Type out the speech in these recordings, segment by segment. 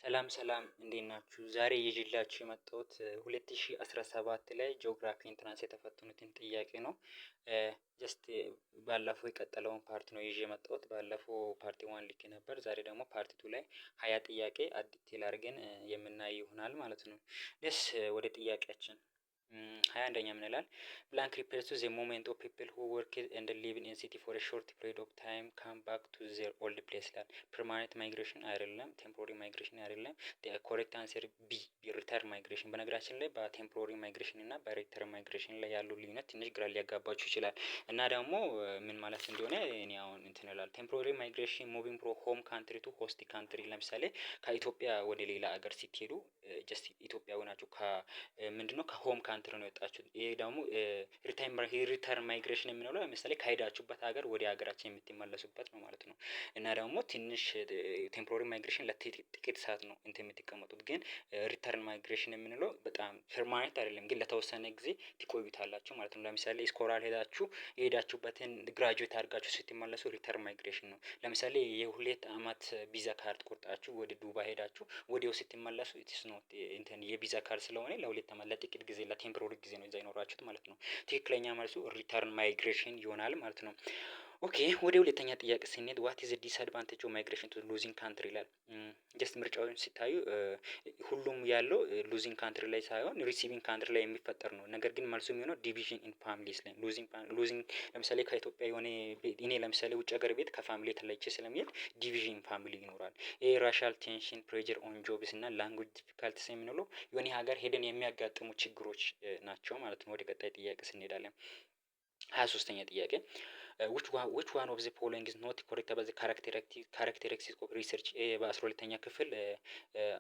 ሰላም ሰላም እንዴት ናችሁ? ዛሬ ይዤላችሁ የመጣሁት 2017 ላይ ጂኦግራፊ ኢንትራንስ የተፈተኑትን ጥያቄ ነው። ጀስት ባለፈው የቀጠለውን ፓርት ነው ይዤ የመጣሁት። ባለፈው ፓርቲ ዋን ልኬ ነበር። ዛሬ ደግሞ ፓርቲ ቱ ላይ 20 ጥያቄ ዲቴል አድርገን የምናይ ይሆናል ማለት ነው። ደስ ወደ ጥያቄያችን 21ኛ ምን ይላል? ብላንክ ሪፐርስ ዘ ሞመንት ኦፍ ፒፕል ሁ ወርክ ኤንድ ሊቭ ኢን ሲቲ ፎር ኤ ሾርት ፒሪድ ኦፍ ታይም ካም ባክ ቱ ዜር ኦልድ ፕሌስ ይላል። ፐርማነንት ማይግሬሽን አይደለም፣ ቴምፖራሪ ማይግሬሽን አይደለም። ኮሬክት አንሰር ቢ ሪተርን ማይግሬሽን። በነገራችን ላይ በቴምፖራሪ ማይግሬሽን እና በሪተርን ማይግሬሽን ላይ ያለው ልዩነት ትንሽ ግራ ሊያጋባችሁ ይችላል። እና ደግሞ ምን ማለት እንደሆነ እኔ አሁን እንትን እላለሁ። ቴምፖራሪ ማይግሬሽን ሙቪንግ ፍሮም ሆም ካንትሪ ቱ ሆስት ካንትሪ። ለምሳሌ ከኢትዮጵያ ወደ ሌላ ሀገር ስትሄዱ ጀስት ኢትዮጵያ ሆናችሁ ምንድነው ከሆም ካንትሪ ነው የወጣችሁት። ይሄ ደግሞ ሪተርን ማይግሬሽን የምንለው ለምሳሌ ከሄዳችሁበት ሀገር ወደ ሀገራችን የምትመለሱበት ነው ማለት ነው። እና ደግሞ ትንሽ ቴምፖራሪ ማይግሬሽን ለጥቂት ሰዓት ነው እንትን የምትቀመጡት። ግን ሪተርን ማይግሬሽን የምንለው በጣም ፐርማነንት አይደለም፣ ግን ለተወሰነ ጊዜ ትቆዩታላችሁ ማለት ነው። ለምሳሌ ስኮላር ሄዳችሁ የሄዳችሁበትን ግራጁዌት አድርጋችሁ ስትመለሱ ሪተርን ማይግሬሽን ነው። ለምሳሌ የሁለት አመት ቪዛ ካርድ ቆርጣችሁ ወደ ዱባይ ሄዳችሁ ወዲያው ስትመለሱ ኢትስ ኖት እንትን የቪዛ ካርድ ስለሆነ ለሁለት አመት ለጥቂት ጊዜ ለቴምፖራሪ ጊዜ ነው እዛ የኖራችሁት ማለት ነው። ትክክለኛ መልሱ ሪተርን ማይግሬሽን ይሆናል ማለት ነው። ኦኬ ወደ ሁለተኛ ጥያቄ ስንሄድ ዋት ኢዝ ዲስአድቫንቴጅ ኦፍ ማይግሬሽን ቱ ሉዚንግ ካንትሪ ይላል። ጀስት ምርጫውን ሲታዩ ሁሉም ያለው ሉዚንግ ካንትሪ ላይ ሳይሆን ሪሲቪንግ ካንትሪ ላይ የሚፈጠር ነው። ነገር ግን መልሱ የሚሆነው ዲቪዥን ኢን ፋሚሊስ ላይ ሉዚንግ ለምሳሌ ከኢትዮጵያ የሆነ እኔ ለምሳሌ ውጭ ሀገር ቤት ከፋሚሊ ተለይቼ ስለሚሄድ ዲቪዥን ፋሚሊ ይኖራል። ይሄ ራሻል ቴንሽን፣ ፕሬዠር ኦን ጆብስ እና ላንጉጅ ዲፊካልቲስ የምንለው የሆነ ሀገር ሄደን የሚያጋጥሙ ችግሮች ናቸው ማለት ነው። ወደ ቀጣይ ጥያቄ ስንሄዳለን 23ኛ ጥያቄ which one of the following is not correct about the characteristics of research? በ12ኛ ክፍል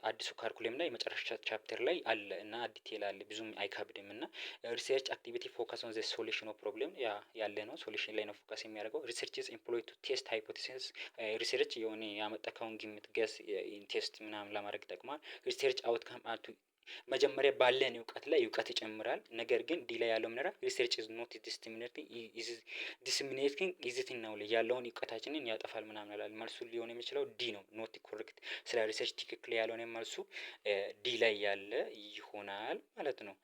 አዲሱ ካሪኩለም ላይ የመጨረሻ ቻፕተር ላይ አለ እና ዲቴል አለ ብዙም አይከብድም። እና ሪሰርች አክቲቪቲ ፎከስ ኦን ዘ ሶሉሽን ኦፍ ፕሮብሌም ያለ ነው። ሶሉሽን ላይ ነው ፎከስ የሚያደርገው። ሪሰርች ኢዝ ኤምፕሎይድ ቱ ቴስት ሃይፖቴሲስ። ሪሰርች የሆነ ያመጣከውን ግምት ገስ ቴስት ምናምን ለማድረግ ይጠቅማል። ሪሰርች አውትካም አቱ መጀመሪያ ባለን እውቀት ላይ እውቀት ይጨምራል። ነገር ግን ዲ ላይ ያለው ምንድነው? ሪሰርች ኢዝ ኖት ዲስሚኔቲንግ ኢዚት ነው ያለውን እውቀታችንን ያጠፋል ምናምን ይላል። መልሱ ሊሆን የሚችለው ዲ ነው። ኖት ኮሬክት። ስለ ሪሰርች ትክክል ያልሆነ መልሱ ዲ ላይ ያለ ይሆናል ማለት ነው።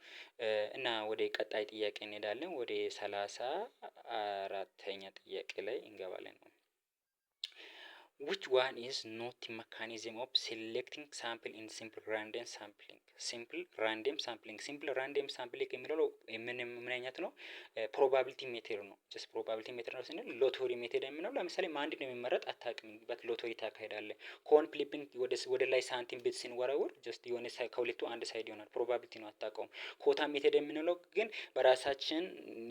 እና ወደ ቀጣይ ጥያቄ እንሄዳለን። ወደ 34ኛ ጥያቄ ላይ እንገባለን። which one is not mechanism of selecting sample in simple random sampling? simple random sampling የሚለው ምን አይነት ነው? ፕሮባቢሊቲ ሜተድ ነው። ጀስት ፕሮባቢሊቲ ሜተድ ነው ስንል ሎተሪ ሜተድ የምንለው ለምሳሌ ማን ነው የሚመረጥ አታውቅም፣ በት ሎተሪ ታካሄዳለህ። ኮን ፍሊፒንግ ወደ ላይ ሳንቲም ቤት ሲንወራወር ጀስት የሆነ ከሁለቱ አንድ ሳይድ ይሆናል። ፕሮባቢሊቲ ነው አታውቀውም። ኮታ ሜተድ የምንለው ግን በራሳችን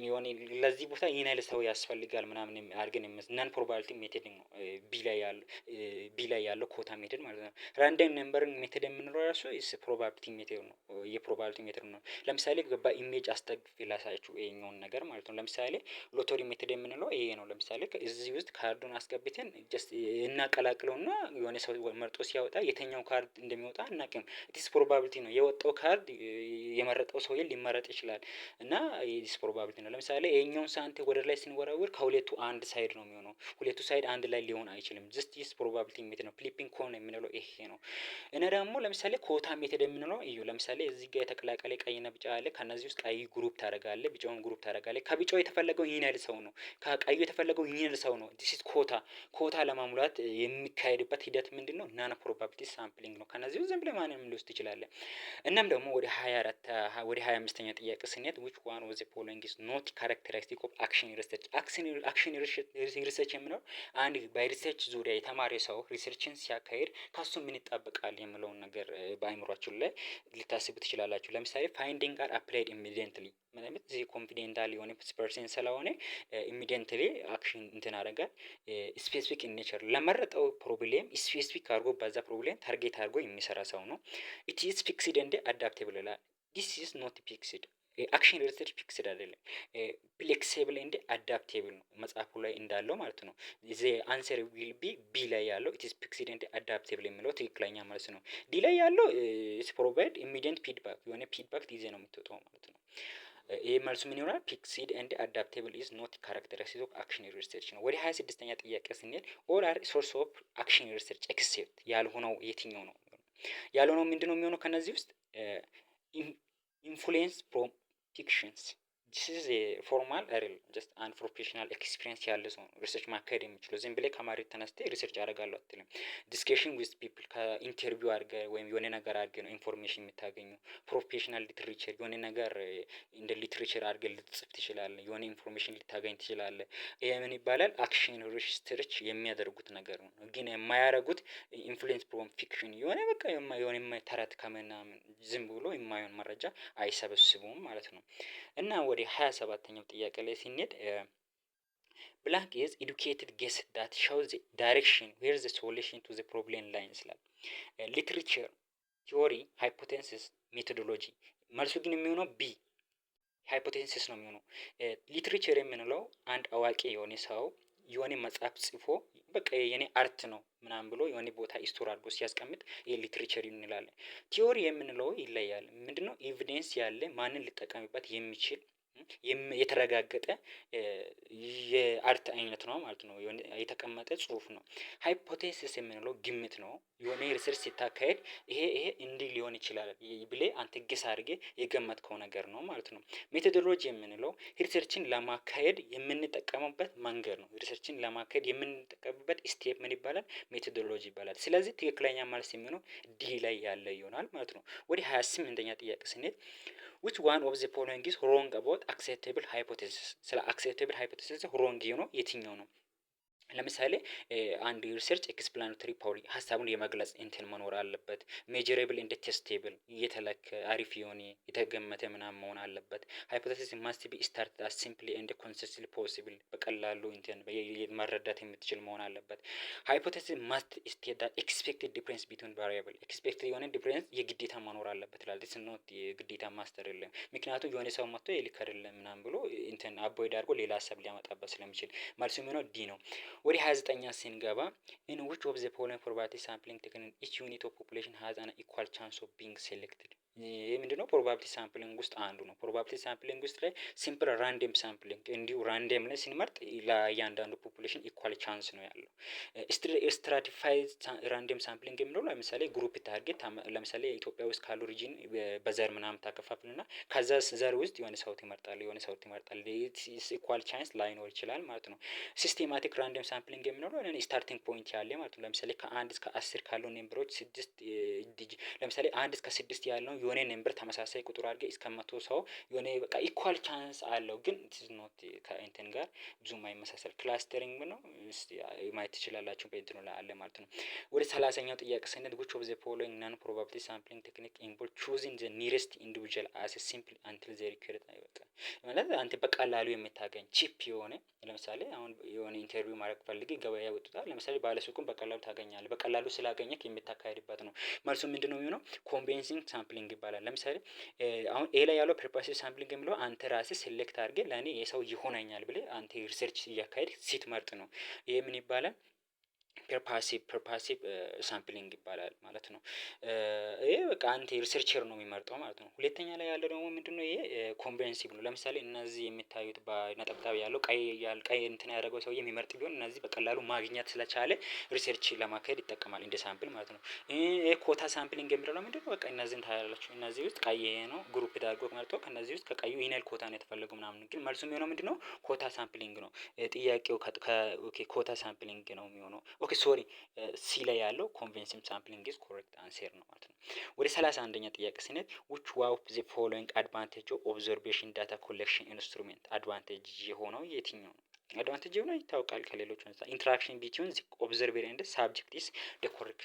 የሆነ ለዚህ ቦታ ይህን ያህል ሰው ያስፈልጋል ምናምን አድርገን ነን ፕሮባቢሊቲ ሜተድ ነው። ቢ ላይ ያለው ኮታ ሜተድ ማለት ነው። ራንደም ነምበሪንግ ሜተድ የምንለው ራሱ ፕሮባቢሊቲ ሜተድ ነው። የፕሮባቢሊቲ ሜተድ ነው። ለምሳሌ በኢሜጅ አስጠግፌ ላሳያችሁ ይሄኛውን ነገር ማለት ነው። ለምሳሌ ሎተሪ ሜተድ የምንለው ይሄ ነው። ለምሳሌ እዚህ ውስጥ ካርዱን አስገብተን ጀስት እናቀላቅለውና የሆነ ሰው መርጦ ሲያወጣ የትኛው ካርድ እንደሚወጣ አናውቅም። ኢትስ ፕሮባቢሊቲ ነው። የወጣው ካርድ የመረጠው ሰውዬ ሊመረጥ ይችላል እና ኢትስ ፕሮባቢሊቲ ነው። ለምሳሌ ይሄኛውን ሳንቲም ወደ ላይ ስንወራወር ከሁለቱ አንድ ሳይድ ነው የሚሆነው። ሁለቱ ሳይድ አንድ ላይ ሊሆን አይችልም። ጀስት ኢትስ ፕሮባቢሊቲ ሜተድ ነው። ፍሊፒንግ ኮን የምንለው ይሄ ነው። እና ደግሞ ለምሳሌ ኮታ ሜተድ የምንለው እዩ። ለምሳሌ እዚህ ጋር የተቀላቀለ ቀይና ቢጫ አለ። ከነዚህ ውስጥ ቀይ ግሩፕ ታደርጋለህ፣ ቢጫውን ግሩፕ ታደርጋለህ። ከቢጫው የተፈለገው ይህን ያህል ሰው ነው፣ ከቀዩ የተፈለገው ይህን ያህል ሰው ነው። ዲስ ኢዝ ኮታ ለማሙላት የሚካሄድበት ሂደት ምንድነው? ናን ፕሮባቢሊቲ ሳምፕሊንግ ነው። ከነዚህ ውስጥ ዝም ብለህ ማንንም ልወስድ ትችላለህ። እናም ደግሞ ወደ 25ኛ ጥያቄ ስንሄድ which one of the following is not characteristic of action research? አክሽን ሪሰርች የምንለው አንድ በሪሰርች ዙሪያ የተማረ ሰው ሪሰርችን ሲያካሂድ ከሱ ምን ይጠበቃል የሚለውን ነገር በአእምሯችሁ ላይ ልታስቡ ትችላላችሁ። ለምሳሌ ፋይንዲንግ አር አፕላይድ ኢሚዲየንትሊ ማለት እዚህ ኮንፊደንታል የሆነ ፐርሰን ስለሆነ ኢሚዲየንትሊ አክሽን እንትን አደርጋል። ስፔሲፊክ ኢን ኔቸር ለመረጠው ፕሮብሌም ስፔሲፊክ አድርጎ በዛ ፕሮብሌም ታርጌት አድርጎ የሚሰራ ሰው ነው። ኢት ኢዝ ፊክስድ ኤንድ አዳፕቴብል ይላል። ዲስ ኢዝ ኖት ፊክስድ። አክሽን ሪሰርች ፊክስድ አይደለም፣ ፍሌክሲብል ኤንድ አዳፕቴብል ነው። መጽሐፉ ላይ እንዳለው ማለት ነው። ዘ አንሰር ዊል ቢ ላይ ያለው ኢት ኢዝ ፊክስድ ኤንድ አዳፕቴብል የሚለው ትክክለኛ ማለት ነው። ዲ ላይ ያለው ኢትስ ፕሮቫይድ ኢሚዲየንት ፊድባክ፣ የሆነ ፊድባክ ጊዜ ነው የምትወጣው ማለት ነው። ይሄ መልሱ ምን ይሆናል? ፊክስድ ኤንድ አዳፕቴብል ኢዝ ኖት ካራክተሪስቲክ ኦፍ አክሽን ሪሰርች ነው። ወደ 26ኛ ጥያቄ ስንሄድ ኦል አር ሶርስ ኦፍ አክሽን ሪሰርች ኤክሴፕት ያልሆነው የትኛው ነው? ያልሆነው ምንድነው የሚሆነው ከነዚህ ውስጥ ኢንፍሉዌንስ ፍሮም ፊክሽንስ ዲስ ኢዝ ፎርማል አይደለም ጀስት አንድ ፕሮፌሽናል ኤክስፒሪየንስ ያለ ሰው ነው ሪሰርች ማካሄድ የሚችለው። ዝም ብለህ ከመሬት ተነስተህ ሪሰርች አደርጋለሁ አትልም። ዲስከሽን ዊዝ ፒፕል ከኢንተርቪው አድርገህ ወይም የሆነ ነገር አድርገህ ነው ኢንፎርሜሽን የምታገኘው። ፕሮፌሽናል ሊትሬቸር የሆነ ነገር እንደ ሊትሬቸር አድርገህ ልትጽፍ ትችላለህ። የሆነ ኢንፎርሜሽን ልታገኝ ትችላለህ። ይሄ ምን ይባላል? አክሽን ሪሰርች የሚያደርጉት ነገር ነው። ግን የማያደርጉት ኢንፍሉዌንስ ፍሮም ፊክሽን የሆነ በቃ የሆነ ተረት ከምናምን ዝም ብሎ የማይሆን መረጃ አይሰበስቡም ማለት ነው። እና ወደ 27ኛው ጥያቄ ላይ ስንሄድ ብላንክ ኢዝ ኤዱኬትድ ጌስ ዳት ሾው ዘ ዳይሬክሽን ዌር ዘ ሶሉሽን ቱ ዘ ፕሮብሌም ላይንስ ይላል። ሊትሬቸር ቲዎሪ ሃይፖቴንሲስ ሜቶዶሎጂ መልሱ ግን የሚሆነው ቢ ሃይፖቴንሲስ ነው የሚሆነው። ሊትሬቸር የምንለው አንድ አዋቂ የሆነ ሰው የሆነ መጽሐፍ ጽፎ በቃ የኔ አርት ነው ምናምን ብሎ የሆነ ቦታ ስቶር አድርጎ ሲያስቀምጥ ይሄ ሊትሬቸር እንላለን። ቲዎሪ የምንለው ይለያል። ምንድነው? ኤቪደንስ ያለ ማንን ሊጠቀምበት የሚችል የተረጋገጠ የአርት አይነት ነው ማለት ነው። የተቀመጠ ጽሁፍ ነው። ሃይፖቴሲስ የምንለው ግምት ነው። የሆነ ሪሰርች ሲታካሄድ ይሄ እንዲህ ሊሆን ይችላል ብለህ አንተ ገስ አድርገህ የገመትከው ነገር ነው ማለት ነው። ሜቶዶሎጂ የምንለው ሪሰርችን ለማካሄድ የምንጠቀምበት መንገድ ነው። ሪሰርችን ለማካሄድ የምንጠቀምበት ስቴፕ ምን ይባላል? ሜቶዶሎጂ ይባላል። ስለዚህ ትክክለኛ መልስ የሚሆነው ዲ ላይ ያለ ይሆናል ማለት ነው። ወደ 28ኛ ጥያቄ ስንሄድ which one of the following is wrong about acceptable hypothesis? ስለ acceptable hypothesis wrong የሆነው የትኛው ነው? ለምሳሌ አንድ ሪሰርች ኤክስፕላናቶሪ ፓወር ሀሳቡን የመግለጽ እንትን መኖር አለበት። ሜጀረብል ኤንድ ቴስቴብል እየተለከ አሪፍ የሆነ የተገመተ ምናምን መሆን አለበት። ሃይፖቴሲስ ማስት ቢ ስታርትድ አስ ሲምፕሊ ኤንድ ኮንሲስተንትሊ ፖሲብል በቀላሉ እንትን መረዳት የምትችል መሆን አለበት። ሃይፖቴሲስ ማስት ስቴት ዳት ኤክስፔክትድ ዲፍረንስ ቢትዊን ቫሪያብል ኤክስፔክትድ የሆነ ዲፍረንስ የግዴታ መኖር አለበት ይላል። ዲስ ኖት የግዴታ ማስተር የለም። ምክንያቱም የሆነ ሰው መጥቶ የልክ አይደለም ምናምን ብሎ እንትን አቦይድ አድርጎ ሌላ ሀሳብ ሊያመጣበት ስለሚችል መልሱ የሚሆነው ዲ ነው። ወደ 29ኛ ስንገባ in which of the following probability sampling technique each unit of population has an equal chance of being selected? ይሄ ምንድነው? ፕሮባቢሊቲ ሳምፕሊንግ ውስጥ አንዱ ነው። ፕሮባቢሊቲ ሳምፕሊንግ ውስጥ ላይ ሲምፕል ራንደም ሳምፕሊንግ እንዲሁ ራንደም ላይ ስንመርጥ ለእያንዳንዱ ፖፑሌሽን ኢኳል ቻንስ ነው ያለው። ስትራቲፋይድ ራንደም ሳምፕሊንግ የምንለው ለምሳሌ ግሩፕ ታርጌት ለምሳሌ ኢትዮጵያ ውስጥ ካሉ ሪጅን በዘር ምናምን ታከፋፍልና ከዛ ዘር ውስጥ የሆነ ሰው ትመርጣለህ የሆነ ሰው ትመርጣለህ ኢኳል ቻንስ ላይኖር ይችላል ማለት ነው። ሲስቴማቲክ ራንደም ሳምፕሊንግ የምንለው እኔ ስታርቲንግ ፖይንት ያለ ማለት ነው። ለምሳሌ ከ1 እስከ 10 ካለው ነምበሮች 6 ለምሳሌ 1 እስከ 6 ያለው የሆነ ነምበር ተመሳሳይ ቁጥር አድርገህ እስከ 100 ሰው የሆነ በቃ ኢኳል ቻንስ አለው። ግን ኢት ኢዝ ኖት ከእንትን ጋር ብዙም አይመሳሰል ክላስተሪንግ ነው። ማየት ትችላላችሁ በእንትኑ ላይ አለ ማለት ነው። ወደ 30ኛው ጥያቄ ስንሄድ which of the following non probability sampling technique involve choosing the nearest individual as a simple until they recur በቃ ማለት አንተ በቀላሉ የምታገኝ ቺፕ የሆነ ለምሳሌ አሁን የሆነ ኢንተርቪው ማድረግ ፈልገህ ገበያ ያወጡታል። ለምሳሌ ባለሱቁን በቀላሉ ታገኛለህ። በቀላሉ ስላገኘክ የምታካሂድበት ነው። መልሱ ምንድነው የሚሆነው? ኮምቤንሲንግ ሳምፕሊንግ ይባላል። ለምሳሌ አሁን ኤ ላይ ያለው ፐርፐሲቭ ሳምፕሊንግ የሚለው አንተ ራስህ ሴሌክት አድርገህ ለኔ የሰው ይሆነኛል ብለህ አንተ ሪሰርች እያካሄድክ ስትመርጥ ነው። ይሄ ምን ይባላል? ፐርፓሲቭ ሳምፕሊንግ ይባላል ማለት ነው። ይሄ በቃ አንተ ሪሰርቸር ነው የሚመርጠው ማለት ነው። ሁለተኛ ላይ ያለው ደግሞ ምንድነው? ይሄ ኮምፕሬሄንሲቭ ነው። ለምሳሌ እነዚህ የሚታዩት በነጠብጣብ ያለው ቀይ እንትን ያደረገው ሰውዬ የሚመርጥ ቢሆን እነዚህ በቀላሉ ማግኘት ስለቻለ ሪሰርች ለማካሄድ ይጠቀማል እንደ ሳምፕል ማለት ነው። ይሄ ኮታ ሳምፕሊንግ የሚለው ምንድነው? በቃ እነዚህን ታያላችሁ። እነዚህ ውስጥ ቀይ ይሄ ነው ግሩፕ ዳርጎ መርጦ ከነዚህ ውስጥ ከቀዩ ኢናል ኮታ ነው የተፈለገው ምናምን ግን መልሱ የሚሆነው ምንድነው? ኮታ ሳምፕሊንግ ነው። ጥያቄው ኦኬ ኮታ ሳምፕሊንግ ነው የሚሆነው። ኦኬ ሶሪ ሲ ላይ ያለው ኮንቬንሲቭ ሳምፕሊንግ ኢዝ ኮሬክት አንሰር ነው ማለት ነው። ወደ 31ኛ ጥያቄ ስንሄድ which one of the following advantage of observation data collection instrument አድቫንቴጅ የሆነው የትኛው ነው? አድቫንቴጅ የሆነው ይታወቃል ከሌሎች አንፃር ኢንተራክሽን ቢትዊን ኦብዘርቨር ኤንድ ሳብጀክት ኢዝ ዘ ኮሬክት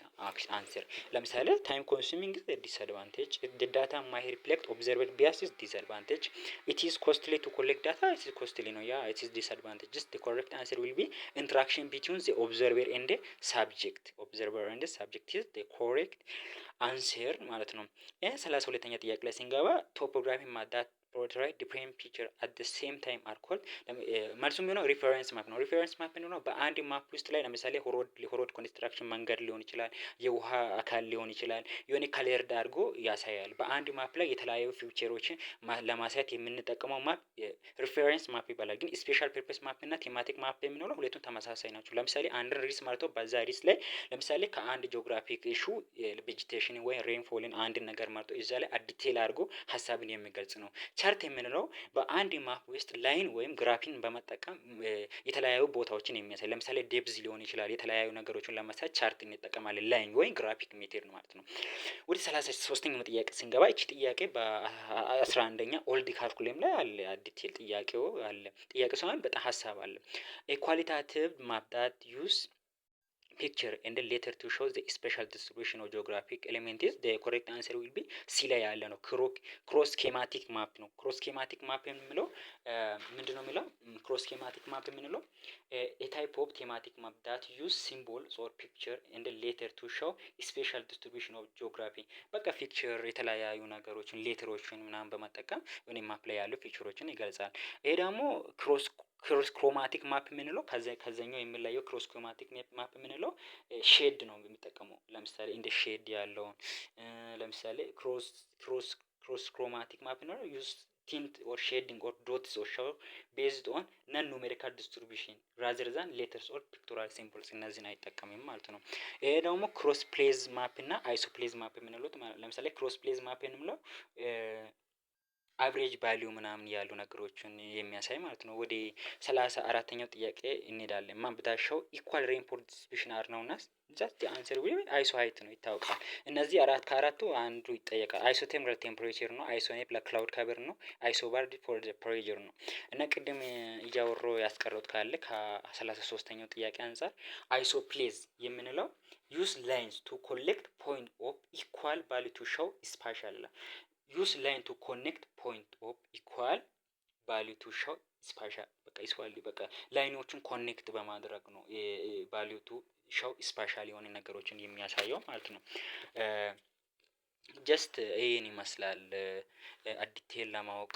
አንሰር። ለምሳሌ ታይም ኮንሱሚንግ ኢዝ ዲስአድቫንቴጅ the data might reflect observed bias is disadvantage it is costly to collect data it is costly ነው ያ it is disadvantage the correct answer will be interaction between the observer and the subject observer and the subject is the correct አንሰር ማለት ነው። 32ኛ ጥያቄ ላይ ስንገባ ቶፖግራፊ portray different picture at the same time are called መልሱ የሚሆነው ሪፈረንስ ማፕ ነው። ሪፈረንስ ማፕ ነው በአንድ ማፕ ውስጥ ላይ ለምሳሌ ሮድ ኮንስትራክሽን መንገድ ሊሆን ይችላል፣ የውሃ አካል ሊሆን ይችላል፣ የሆነ ከለርድ አድርጎ ያሳያል። በአንድ ማፕ ላይ የተለያዩ ፊውቸሮችን ለማሳየት የምንጠቀመው ማፕ ሪፈረንስ ማፕ ይባላል። ግን ስፔሻል ፐርፐስ ማፕ እና ቴማቲክ ማፕ የምንለው ሁለቱም ተመሳሳይ ናቸው። ለምሳሌ አንድን ሪስ መርቶ በዛ ሪስ ላይ ለምሳሌ ከአንድ ጂኦግራፊክ ኢሹ ቬጂቴሽን ወይም ሬንፎልን አንድን ነገር መርጦ እዛ ላይ ዲቴል አድርጎ ሀሳብን የሚገልጽ ነው። ቻርት የምንለው በአንድ ማፕ ውስጥ ላይን ወይም ግራፊን በመጠቀም የተለያዩ ቦታዎችን የሚያሳይ ለምሳሌ ዴፕዝ ሊሆን ይችላል። የተለያዩ ነገሮችን ለማሳየት ቻርት እንጠቀማለን። ላይን ወይም ግራፊክ ሜቴድ ነው ማለት ነው። ወደ 33ኛው ጥያቄ ስንገባ እቺ ጥያቄ በ11ኛ ኦልድ ካልኩሌም ላይ አለ ዲቴል ጥያቄው አለ። ጥያቄው ሳይሆን በጣም ሀሳብ አለ። ኤ ኳሊታቲቭ ማፕ ዳት ዩዝ picture and the letter to show the special distribution of geographic element is the correct answer will be ሲ ላይ ያለ ነው። ክሮስ ስኬማቲክ ማፕ ነው። ክሮስ ስኬማቲክ ማፕ የምንለው ምንድነው የሚለው ክሮስ ስኬማቲክ ማፕ የምንለው a type of thematic map that use symbols or picture and the letter to show special distribution of geography በቃ ፊክቸር የተለያዩ ነገሮችን ሌተሮችን ምናምን በመጠቀም ወይም ማፕ ላይ ያሉ ፊክቸሮችን ይገልጻል። ይሄ ደግሞ ክሮስ ክሮማቲክ ማፕ የምንለው ከዛኛው የሚለየው ክሮስ ክሮማቲክ ማፕ የምንለው ሼድ ነው የሚጠቀመው። ለምሳሌ እንደ ሼድ ያለውን ለምሳሌ ክሮስ ክሮማቲክ ማፕ ነው ዩዝ ቲንት ኦር ሼዲንግ ኦር ዶትስ ኦር ሻው ቤዝድ ኦን ነን ኑሜሪካል ዲስትሪቢዩሽን ራዘር ዛን ሌተርስ ኦር ፒክቶራል ሲምቦልስ እነዚህን አይጠቀምም ማለት ነው። ይሄ ደግሞ ክሮስ ፕሌዝ ማፕ እና አይሶ ፕሌዝ ማፕ የምንለው ለምሳሌ ክሮስ ፕሌዝ ማፕ የምንለው አቨሬጅ ቫልዩ ምናምን ያሉ ነገሮችን የሚያሳይ ማለት ነው። ወደ 34ኛው ጥያቄ እንሄዳለን። ማን ብታሸው ኢኳል ሬንፎርስ ዲስትሪቢዩሽን አር ነውና ጃስት አንሰር ዊ አይሶ ሃይት ነው ይታወቃል። እነዚህ ከአራቱ አንዱ ይጠየቃል። አይሶ ቴምፕሬቸር ነው፣ አይሶ ኔፕ ለክላውድ ከቨር ነው፣ አይሶ ባርድ ፎር ዘ ፕሬዠር ነው። እና ቅድም እያወሮ ያስቀረውት ካለ ከ33ኛው ጥያቄ አንፃር አይሶ ፕሌዝ የምንለው ዩስ ላይንስ ቱ ኮሌክት ፖይንት ኦፍ ኢኳል ቫልዩ ቱ ሾው ስፓሻል ዩስ ላይን ቱ ኮኔክት ፖይንት ኦፍ ኢኳል ቫልዩ ቱ ሾው ስፓሻል በቃ ኢስዋሊ በቃ ላይኖቹን ኮኔክት በማድረግ ነው ቫልዩ ቱ ሾው ስፓሻል የሆነ ነገሮችን የሚያሳየው ማለት ነው። ጀስት ይሄን ይመስላል። ዲቴል ለማወቅ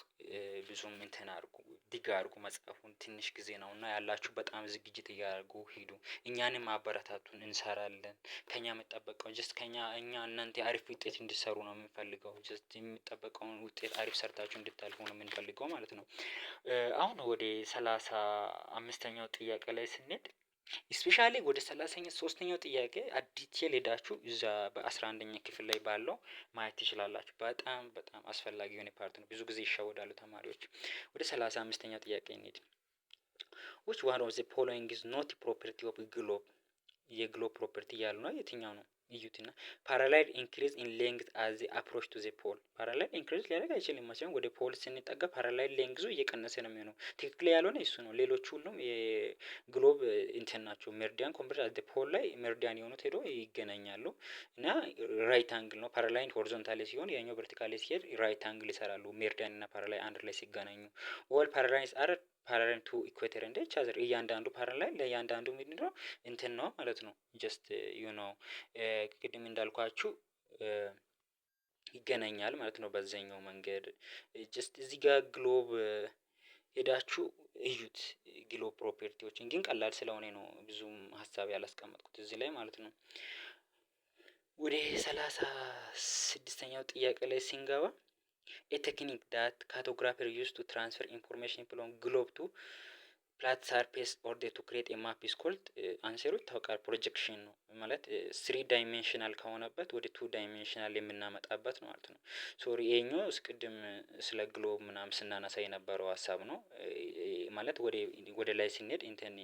ብዙም እንትን አድርጉ ዲግ አድርጉ መጽሐፉን ትንሽ ጊዜ ነው እና ያላችሁ በጣም ዝግጅት እያደረጉ ሂዱ። እኛንም አበረታቱን እንሰራለን። ከኛ የምጠበቀው ጀስት እኛ እናንተ አሪፍ ውጤት እንድትሰሩ ነው የምንፈልገው። ጀስት የሚጠበቀውን ውጤት አሪፍ ሰርታችሁ እንድታልፉ ነው የምንፈልገው ማለት ነው። አሁን ወደ 35ኛው ጥያቄ ላይ ስንሄድ ስፔሻሊ ወደ 33ኛው ጥያቄ ዲቴል ሄዳችሁ እዛ በ11ኛ ክፍል ላይ ባለው ማየት ትችላላችሁ። በጣም አስፈላጊ የሆነ ፓርት ነው። ብዙ ጊዜ ይሻወዳሉ ተማሪዎች። ወደ 35ኛው ጥያቄ እንሂድ። which one of the following is not property of globe የግሎብ ፕሮፐርቲ ያሉ ነው የትኛው ነው? እዩትና ፓራላል ኢንክሪዝ ኢን ሌንግዝ አዝ ዘ አፕሮች ቱ ዘ ፖል ፓራላል ኢንክሪዝ ሊያደርግ አይችልም። ማለት ወደ ፖል ስንጠጋ ፓራላል ሌንግዙ እየቀነሰ ነው የሚሆነው። ትክክል ያልሆነ እሱ ነው። ሌሎቹ ሁሉም የግሎብ እንትን ናቸው። ሜሪዲያን ኮምፕረስ አት ዘ ፖል ላይ ሜሪዲያን የሆኑት ሄዶ ይገናኛሉ እና ራይት አንግል ነው። ፓራላይን ሆሪዞንታሊ ሲሆን ያኛው ቨርቲካሊ ሲሄድ ራይት አንግል ይሰራሉ። ሜሪዲያን እና ፓራላይ አንድ ላይ ሲገናኙ ኦል ፓራላይንስ አር ፓራላል ቱ ኢኩዌተር እንደ ቻዘር እያንዳንዱ ፓራላል ለእያንዳንዱ ምንድነው እንትን ነው ማለት ነው። ጀስት ዩ ኖ ቅድም እንዳልኳችሁ ይገናኛል ማለት ነው። በዛኛው መንገድ ጀስት እዚህ ጋር ግሎብ ሄዳችሁ እዩት። ግሎብ ፕሮፐርቲዎችን ግን ቀላል ስለሆነ ነው ብዙም ሀሳብ ያላስቀመጥኩት እዚህ ላይ ማለት ነው። ወደ 36ኛው ጥያቄ ላይ ሲንገባ a technique that cartographer use to transfer information from globe to flat surface order to create a map is called አንሰሩ ይታወቃል። ፕሮጀክሽን ነው ማለት 3 ዳይሜንሽናል ከሆነበት ወደ 2 ዳይሜንሽናል የምናመጣበት ነው ማለት ነው። ሶሪ ይሄኛው እስቅድም ስለ ግሎብ ምናምን ስናነሳ የነበረው ሀሳብ ነው። ማለት ወደ ላይ ስንሄድ እንትን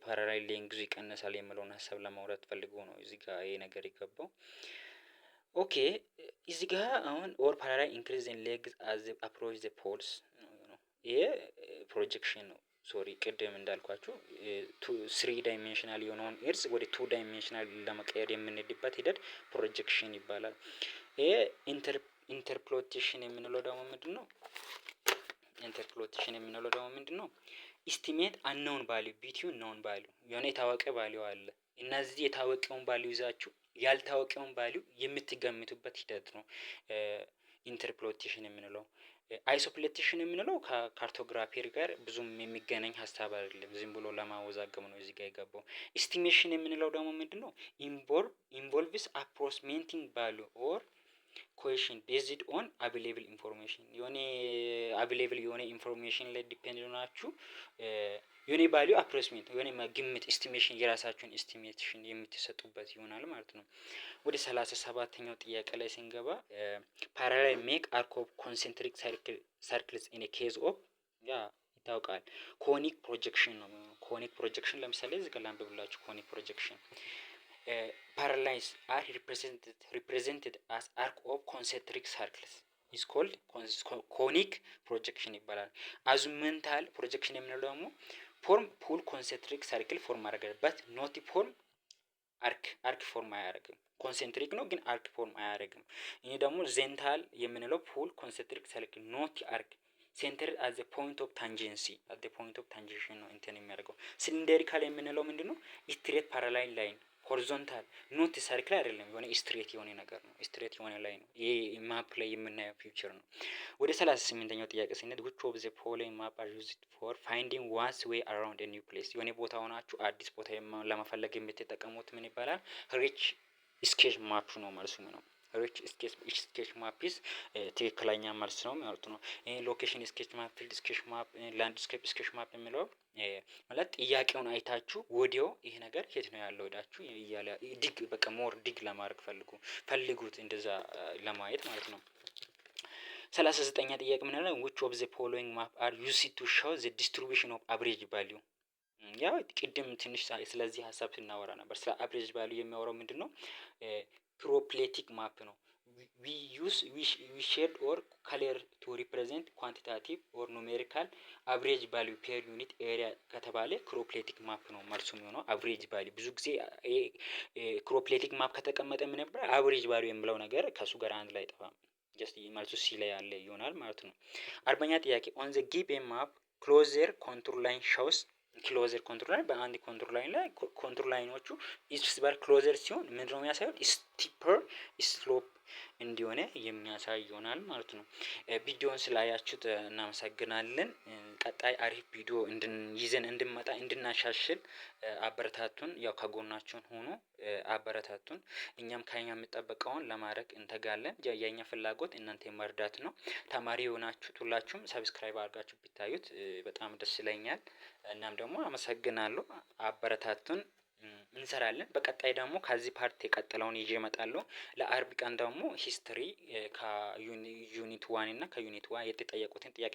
ፓራላል ሌንግዙ ይቀንሳል የሚለውን ሀሳብ ለማውራት ፈልጎ ነው እዚህ ጋር ይሄ ነገር የገባው። ኦኬ እዚህ ጋር አሁን ኦር ፓራላል ኢንክሪዝ ኢን ሌግዝ አዝ አፕሮች ዘ ፖልስ ነው። ይሄ ፕሮጀክሽን ነው። ሶሪ ቅድም እንዳልኳችሁ 3 ዳይሜንሽናል የሆነውን ኤርዝ ወደ 2 ዳይሜንሽናል ለመቀየር የምንሄድበት ሂደት ፕሮጀክሽን ይባላል። ይሄ ኢንተርፖሌሽን የምንለው ደግሞ ምንድነው? ኢንተርፖሌሽን የምንለው ደግሞ ምንድነው? ኢስቲሜት አንኖውን ቫልዩ ቢትዊን ኖውን ቫልዩ የሆነ የታወቀ ቫልዩ አለ። እነዚህ የታወቀውን ቫልዩ ይዛችሁ ያልታወቀውን ቫልዩ የምትገምቱበት ሂደት ነው ኢንተርፖሌሽን የምንለው። አይሶፕሌቴሽን የምንለው ከካርቶግራፊ ጋር ብዙም የሚገናኝ ሀሳብ አይደለም። ዝም ብሎ ለማወዛገብ ነው እዚህ ጋር የገባው። ኢስቲሜሽን የምንለው ደግሞ ምንድነው? ኢንቮልቭስ አፕሮክሲሜቲንግ ቫልዩ ኦር ኩዌሽን ቤዝድ ኦን አቬሌብል ኢንፎርሜሽን። የሆነ አቬሌብል የሆነ ኢንፎርሜሽን ላይ ዲፔንድ ሆናችሁ የሆነ ቫልዩ አፕሮክሲሜት የሆነ ግምት ኢስቲሜሽን የራሳችሁን ኢስቲሜሽን የምትሰጡበት ይሆናል ማለት ነው። ወደ 37ኛው ጥያቄ ላይ ስንገባ ፓራላል ሜክ አርክ ኦፍ ኮንሰንትሪክ ሰርክልስ ኢን ኬዝ ኦፍ ያ ይታወቃል ኮኒክ ፕሮጀክሽን ነው። ኮኒክ ፕሮጀክሽን ለምሳሌ እዚህ ጋር ላንብብላችሁ። ኮኒክ ፕሮጀክሽን ፓራላይዝ አር ሪፕሬዘንትድ አስ አርክ ኦፍ ኮንሰንትሪክ ሰርክልስ ኢዝ ኮልድ ኮኒክ ፕሮጀክሽን ይባላል። አዙመንታል ፕሮጀክሽን የምንለው ደግሞ ፎርም ፑል ኮንሰንትሪክ ሰርክል ፎርም አደረገበት ኖት ፎርም አርክ ፎርም አያደርግም። ኮንሰንትሪክ ነው ግን አርክ ፎርም አያደርግም። ይሄ ደግሞ ዜንታል የምንለው ፑል ኮንሰንትሪክ ሰርክል ኖት አርክ ሴንተር አት ዘ ፖይንት ኦፍ ታንጀንሲ አት ዘ ፖይንት ኦፍ ታንጀንሽን ነው እንትን የሚያደርገው። ሲሊንደሪካል የምንለው ምንድነው? ስትሬት ፓራላል ላይን ሆሪዞንታል ኖት ሰርክል አይደለም፣ የሆነ ስትሬት የሆነ ነገር ነው። ስትሬት የሆነ ላይ ነው። ይሄ ማፕ ላይ የምናየው ፊውቸር ነው። ወደ 38ኛው ጥያቄ ስንሄድ which of the following map are used for finding one's way around a new place? የሆነ ቦታ ሆናችሁ አዲስ ቦታ ለመፈለግ የምትጠቀሙት ምን ይባላል? ሪች ስኬች ማፕ ነው መልሱ ነው። ሪች ስኬች ማፕ ኢዝ ትክክለኛ መልስ ነው ማለት ነው። ሎኬሽን ስኬች ማፕ፣ ፊልድ ስኬች ማፕ፣ ላንድስኬፕ ስኬች ማፕ የሚለው ማለት ጥያቄውን አይታችሁ ወዲያው ይሄ ነገር የት ነው ያለው ሄዳችሁ እያለ ዲግ በቃ ሞር ዲግ ለማድረግ ፈልጉት እንደዛ ለማየት ማለት ነው። 39ኛ ጥያቄ ምን አለ? which of the following map are used to show the distribution of average value? ያው ቅድም ትንሽ ስለዚህ ሀሳብ ስናወራ ነበር። ስለ አቨሬጅ ቫልዩ የሚያወራው ምንድነው? ፕሮፕሌቲክ ማፕ ነው። we shade or color to represent quantitative or numerical average value per unit area ከተባለ ክሮፕሌቲክ ማፕ ነው መልሱ የሚሆነው። አቨሬጅ ቫልዩ ብዙ ጊዜ ክሮፕሌቲክ ማፕ ከተቀመጠ ምን ነበር አቨሬጅ ቫልዩ የሚለው ነገር ከሱ ጋር አንድ ላይ አይጠፋም። ጀስት መልሱ ሲ ላይ ያለ ይሆናል ማለት ነው። 40ኛ ጥያቄ on the given map closer contour line shows ክሎዘር ኮንትሮል ላይ በአንድ ኮንትሮል ላይን ላይ ኮንትሮል ላይኖቹ ኢስ በር ክሎዘር ሲሆን ምንድነው የሚያሳየው? ስቲፐር ስሎፕ እንዲሆነ የሚያሳይ ይሆናል ማለት ነው። ቪዲዮውን ስላያችሁት እናመሰግናለን። ቀጣይ አሪፍ ቪዲዮ ይዘን እንድንመጣ እንድናሻሽል አበረታቱን። ያው ከጎናችን ሆኖ አበረታቱን። እኛም ከኛ የሚጠበቀውን ለማድረግ እንተጋለን። የኛ ፍላጎት እናንተ መርዳት ነው። ተማሪ የሆናችሁት ሁላችሁም ሰብስክራይብ አድርጋችሁ ቢታዩት በጣም ደስ ይለኛል። እናም ደግሞ አመሰግናለሁ። አበረታቱን። እንሰራለን። በቀጣይ ደግሞ ከዚህ ፓርት የቀጠለውን ይዤ እመጣለሁ። ለአርብ ቀን ደግሞ ሂስትሪ ከዩኒት 1 እና ከዩኒት 2 የተጠየቁትን ጥያቄ